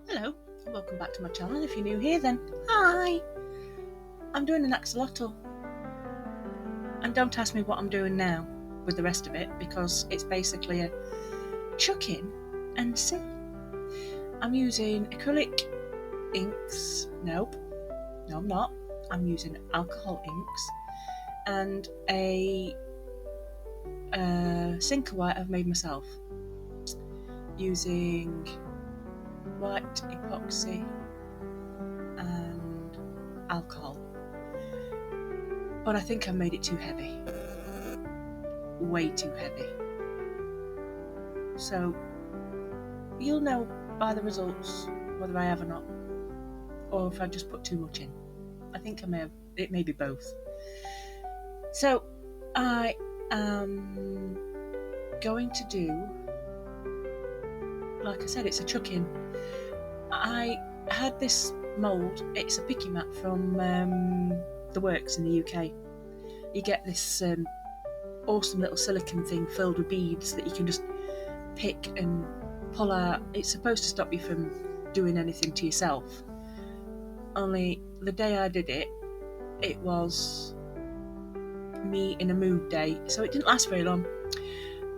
Hello, and welcome back to my channel. If you're new here, then hi! I'm doing an axolotl, and don't ask me what I'm doing now with the rest of it, because it's basically a chuck in and see. I'm using acrylic inks. Nope, no I'm not. I'm using alcohol inks and a sinker white I've made myself using white epoxy and alcohol. But I think I've made it too heavy. Way too heavy. So you'll know by the results whether I have or not, or if I just put too much in. I think it may be both. So I am going to do, like I said, it's a chuck-in. I had this mould, it's a picky mat from the Works in the UK. You get this awesome little silicone thing filled with beads that you can just pick and pull out. It's supposed to stop you from doing anything to yourself. Only the day I did it, it was me in a mood day, so it didn't last very long.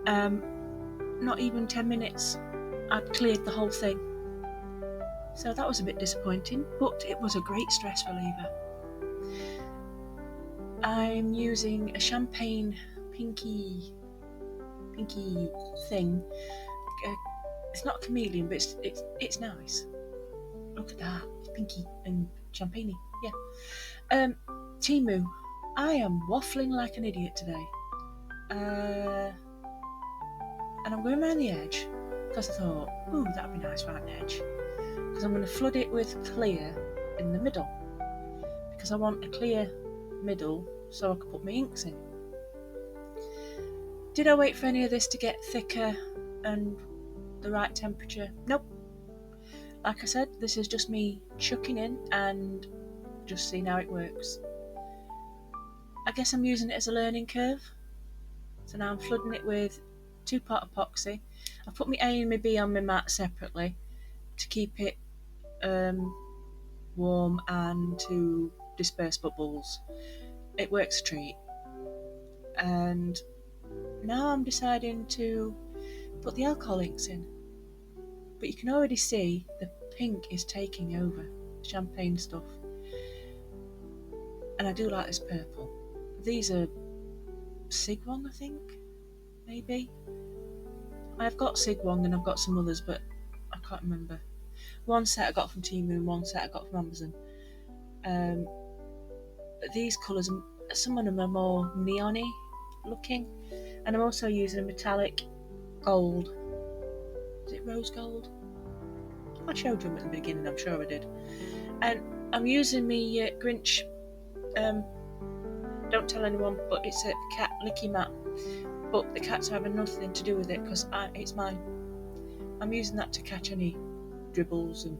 Not even 10 minutes, I'd cleared the whole thing. So that was a bit disappointing, but it was a great stress reliever. I'm using a champagne pinky thing. It's not a chameleon, but it's nice. Look at that, it's pinky and champagne-y. Yeah. Temu. I am waffling like an idiot today. And I'm going around the edge because I thought, ooh, that'd be nice right on the edge. Because I'm going to flood it with clear in the middle. Because I want a clear middle so I can put my inks in. Did I wait for any of this to get thicker and the right temperature? Nope. Like I said, this is just me chucking in and just seeing how it works. I guess I'm using it as a learning curve. So now I'm flooding it with 2-part epoxy. I've put my A and my B on my mat separately to keep it warm and to disperse bubbles. It works a treat. And now I'm deciding to put the alcohol inks in. But you can already see the pink is taking over, champagne stuff. And I do like this purple. These are Sigwong, I think, maybe. I've got Sigwong and I've got some others, but I can't remember. One set I got from Temu and one set I got from Amazon. But these colours, some of them are more neon-y looking. And I'm also using a metallic gold. Is it rose gold? I showed you them at the beginning, I'm sure I did. And I'm using my Grinch, don't tell anyone, but it's a cat licky mat. But the cats are having nothing to do with it because it's mine. I'm using that to catch any dribbles and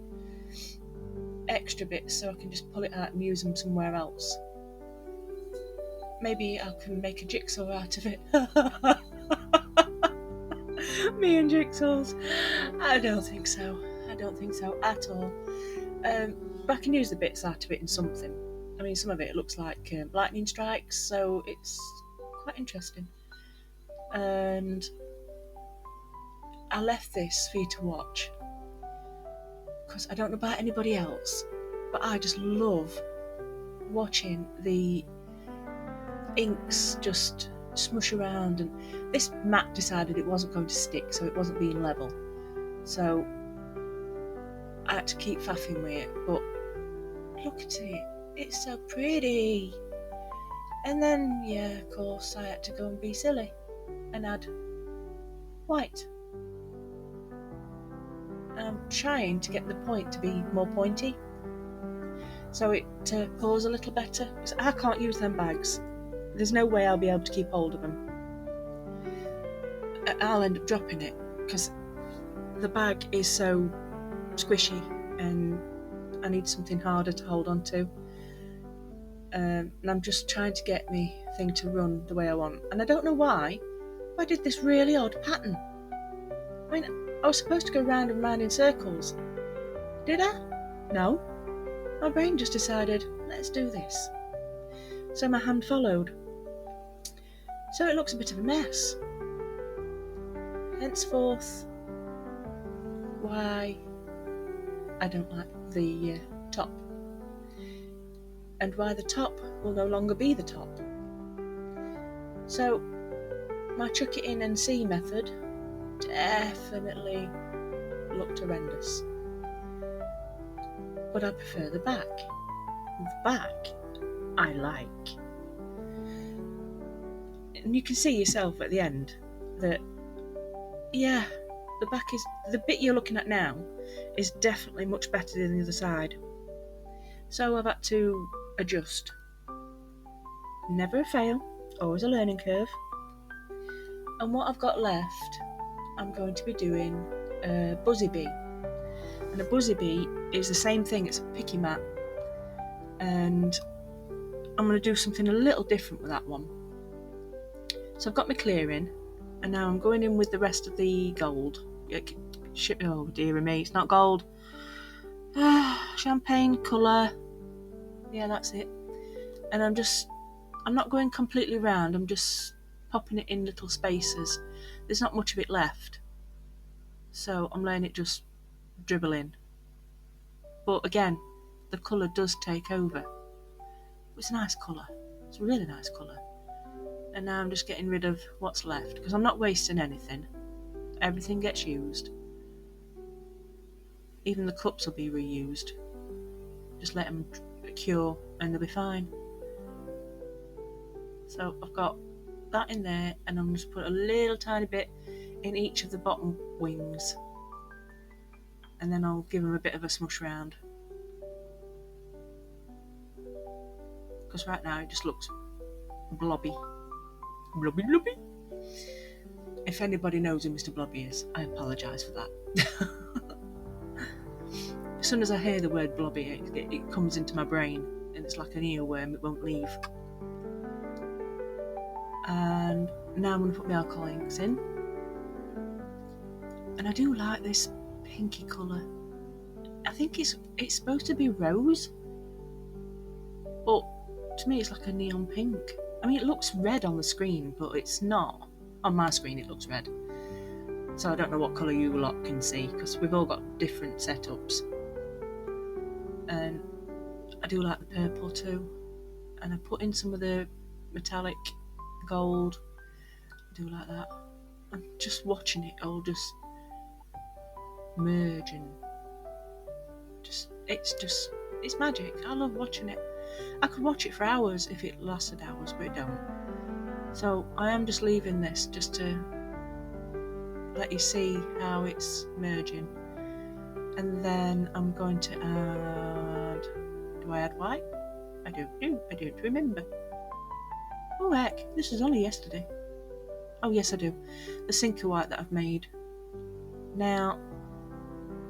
extra bits so I can just pull it out and use them somewhere else. Maybe I can make a jigsaw out of it. Me and jigsaws. I don't think so. I don't think so at all. But I can use the bits out of it in something. I mean, some of it looks like lightning strikes, so it's quite interesting. And I left this for you to watch because I don't know about anybody else, but I just love watching the inks just smush around. And this mat decided it wasn't going to stick, so it wasn't being level, so I had to keep faffing with it. But look at it, it's so pretty. And then, yeah, of course, I had to go and be silly and add white. And I'm trying to get the point to be more pointy, so it pulls a little better. Because I can't use them bags. There's no way I'll be able to keep hold of them. I'll end up dropping it because the bag is so squishy and I need something harder to hold on to. And I'm just trying to get my thing to run the way I want. And I don't know why I did this really odd pattern. I mean, I was supposed to go round and round in circles, Did I? No. My brain just decided, let's do this. So my hand followed. So it looks a bit of a mess. Henceforth, why I don't like the top. And why the top will no longer be the top. So my chuck it in and see method definitely looked horrendous. But I prefer the back. The back I like. And you can see yourself at the end that, yeah, the back is, the bit you're looking at now is definitely much better than the other side. So I've had to adjust. Never a fail, always a learning curve. And what I've got left, I'm going to be doing a buzzy bee. And a buzzy bee is the same thing, it's a picky mat. And I'm going to do something a little different with that one. So I've got my clearing, and now I'm going in with the rest of the gold. Oh dear me, it's not gold. Champagne colour. Yeah, that's it. And I'm not going completely round, I'm just popping it in little spaces. There's not much of it left. So I'm letting it just dribble in. But again, the colour does take over. It's a nice colour. It's a really nice colour. And now I'm just getting rid of what's left, because I'm not wasting anything. Everything gets used. Even the cups will be reused. Just let them cure and they'll be fine. So I've got that in there, and I'm just put a little tiny bit in each of the bottom wings, and then I'll give them a bit of a smush round, because right now it just looks blobby. If anybody knows who Mr. Blobby is, I apologise for that. As soon as I hear the word blobby, it comes into my brain, and it's like an earworm, it won't leave. And now I'm going to put my alcohol inks in. And I do like this pinky colour. I think it's supposed to be rose, but to me it's like a neon pink. I mean, it looks red on the screen, but it's not. On my screen it looks red. So I don't know what colour you lot can see, because we've all got different setups. And I do like the purple too. And I put in some of the metallic gold. I do like that. I'm just watching it all just merge, and it's magic. I love watching it. I could watch it for hours if it lasted hours, but it don't. So I am just leaving this just to let you see how it's merging. And then I'm going to add, do I add white? I don't know, I don't remember. Oh heck, this was only yesterday. Oh yes I do. The sinker white that I've made. Now,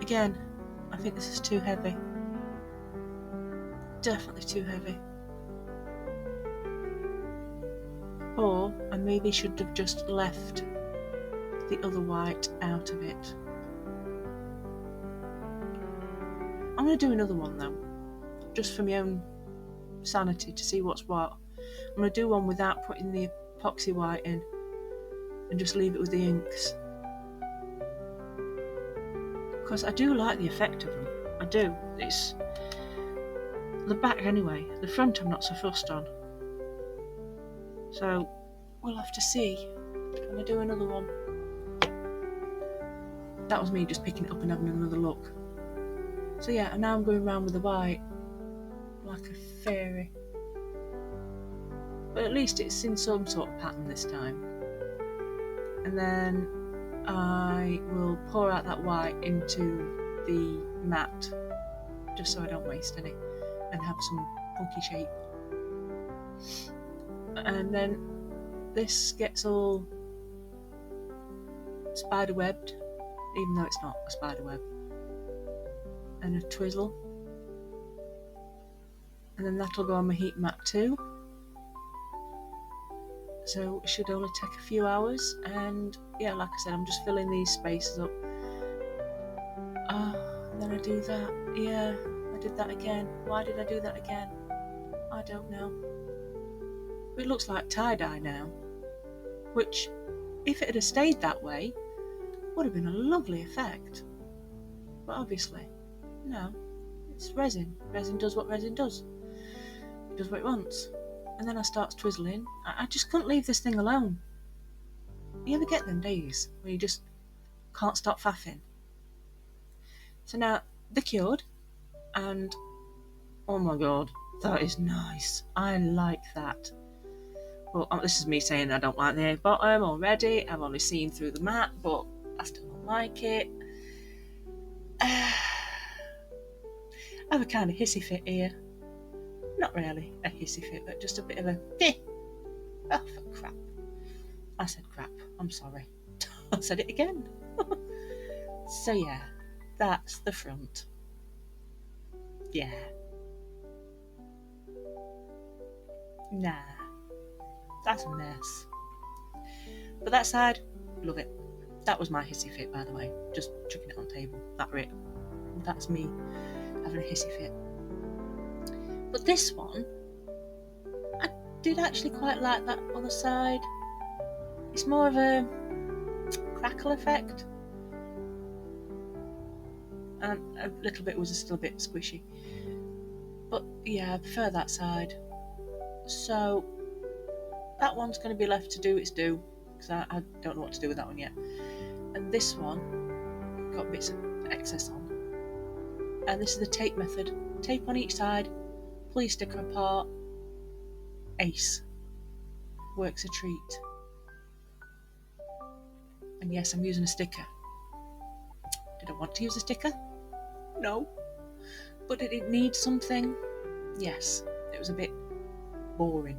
again, I think this is too heavy. Definitely too heavy. Or I maybe should have just left the other white out of it. I'm going to do another one though, just for my own sanity, to see what's what. I'm going to do one without putting the epoxy white in, and just leave it with the inks. Because I do like the effect of them. I do. It's the back anyway. The front I'm not so fussed on. So we'll have to see. I'm going to do another one. That was me just picking it up and having another look. So yeah, and now I'm going around with the white like a fairy. But at least it's in some sort of pattern this time. And then I will pour out that white into the mat, just so I don't waste any, and have some funky shape. And then this gets all spider webbed, even though it's not a spider web, and a twizzle, and then that'll go on my heat mat too. So it should only take a few hours, and yeah, like I said, I'm just filling these spaces up. And then then I do that. Yeah, I did that again. Why did I do that again? I don't know. It looks like tie-dye now, which, if it had stayed that way, would have been a lovely effect. But obviously, no, it's resin. Resin does what resin does. It does what it wants. And then I start twizzling. I just couldn't leave this thing alone. You ever get them days where you just can't stop faffing? So now they're cured, and oh my god, that is nice. I like that. Well, this is me saying I don't like the bottom already. I've only seen through the mat, but I still don't like it. I have a kind of hissy fit here. Not really a hissy fit, but just a bit of a oh, for crap. I said crap. I'm sorry. I said it again. So yeah, that's the front. Yeah. Nah. That's a mess. But that side, love it. That was my hissy fit, by the way. Just chucking it on the table. That's me having a hissy fit. But this one, I did actually quite like that other side. It's more of a crackle effect. And a little bit was still a bit squishy. But yeah, I prefer that side. So that one's going to be left to do its due, because I don't know what to do with that one yet. And this one got bits of excess on. And this is the tape method. Tape on each side, pull your sticker apart. Ace. Works a treat. And yes, I'm using a sticker. Did I want to use a sticker? No. But did it need something? Yes. It was a bit boring.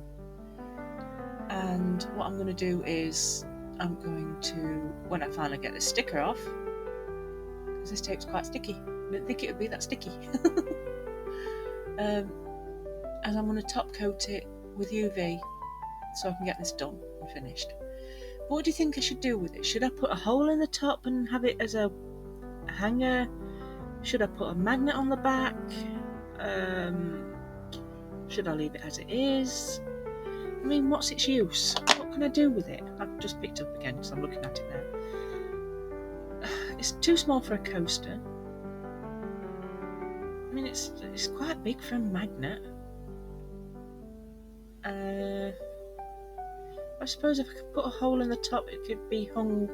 And what I'm going to do is I'm going to, when I finally get the sticker off, because this tape's quite sticky, I didn't think it would be that sticky, as I'm going to top coat it with UV so I can get this done and finished. But what do you think I should do with it? Should I put a hole in the top and have it as a hanger? Should I put a magnet on the back? Should I leave it as it is? I mean, what's its use? What can I do with it? I've just picked up again because I'm looking at it now. It's too small for a coaster. I mean, it's quite big for a magnet. I suppose if I could put a hole in the top, it could be hung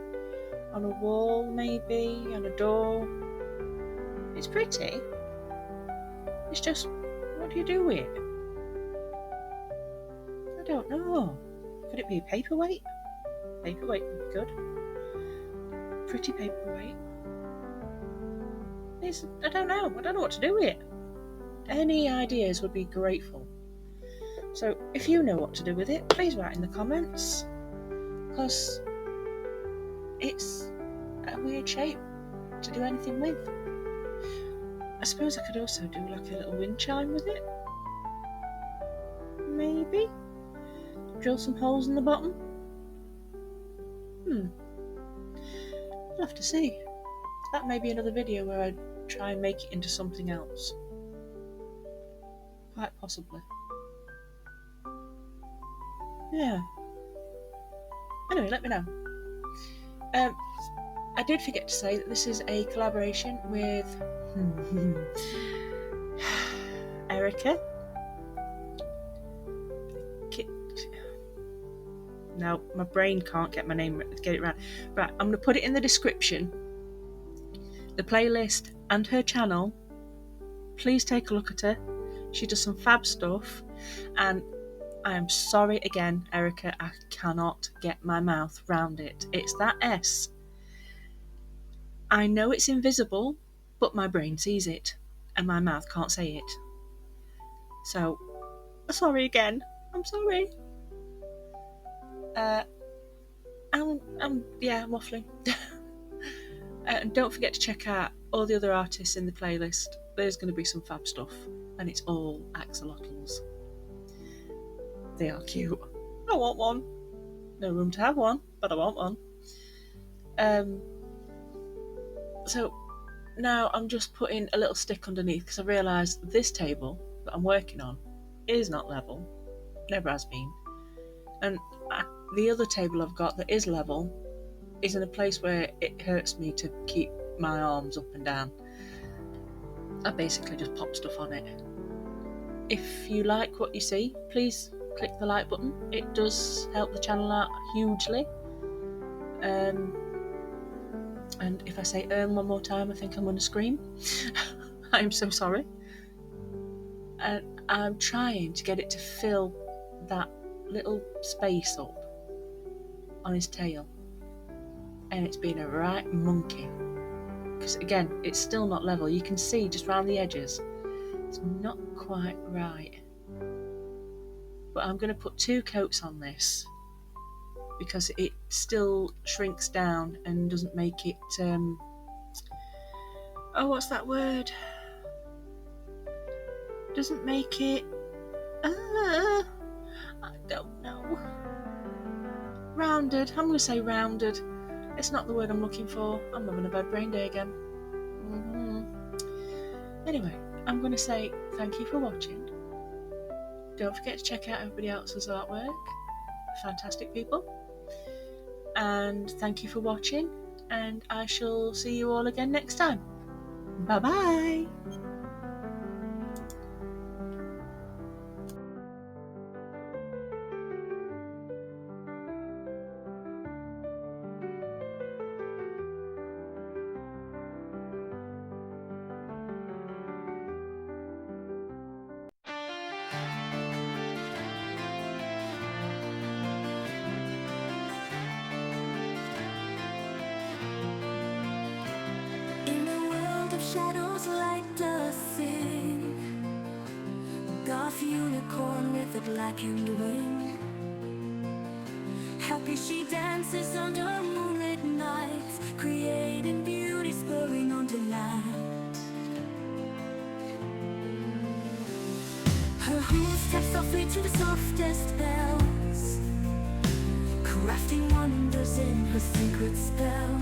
on a wall, maybe, on a door. It's pretty. It's just, what do you do with it? I don't know. Could it be a paperweight? Paperweight would be good. Pretty paperweight. I don't know. I don't know what to do with it. Any ideas would be grateful. So if you know what to do with it, please write in the comments. Because it's a weird shape to do anything with. I suppose I could also do like a little wind chime with it. Maybe. Drill some holes in the bottom. I'll have to see. That may be another video where I try and make it into something else. Quite possibly. Yeah. Anyway, let me know. I did forget to say that this is a collaboration with Erica. No, my brain can't get it right. Right, I'm going to put it in the description. The playlist and her channel. Please take a look at her. She does some fab stuff. And I am sorry again, Erica, I cannot get my mouth round it. It's that S. I know it's invisible, but my brain sees it. And my mouth can't say it. So, sorry again. I'm sorry. I'm waffling. And don't forget to check out all the other artists in the playlist. There's going to be some fab stuff, and it's all axolotls. They are cute. I want one. No room to have one, but I want one. So Now I'm just putting a little stick underneath because I realised this table that I'm working on is not level, never has been, and the other table I've got that is level is in a place where it hurts me to keep my arms up and down. I basically just pop stuff on it. If you like what you see, please click the like button. It does help the channel out hugely. And if I say one more time, I think I'm going to scream. I'm so sorry. And I'm trying to get it to fill that little space up on his tail. And it's been a right monkey. Because again, it's still not level. You can see just around the edges. It's not quite right. But I'm going to put 2 coats on this because it still shrinks down and doesn't make it what's that word? Doesn't make it I don't know. Rounded. I'm going to say rounded. It's not the word I'm looking for. I'm having a bad brain day again. Anyway, I'm going to say thank you for watching. Don't forget to check out everybody else's artwork. Fantastic people. And thank you for watching, and I shall see you all again next time. Bye bye. Shadows light the thing, Goth unicorn with a blackened wing. Happy she dances under moonlit nights, creating beauty, spurring on delight. Her hooves tap softly to the softest bells, crafting wonders in her secret spell.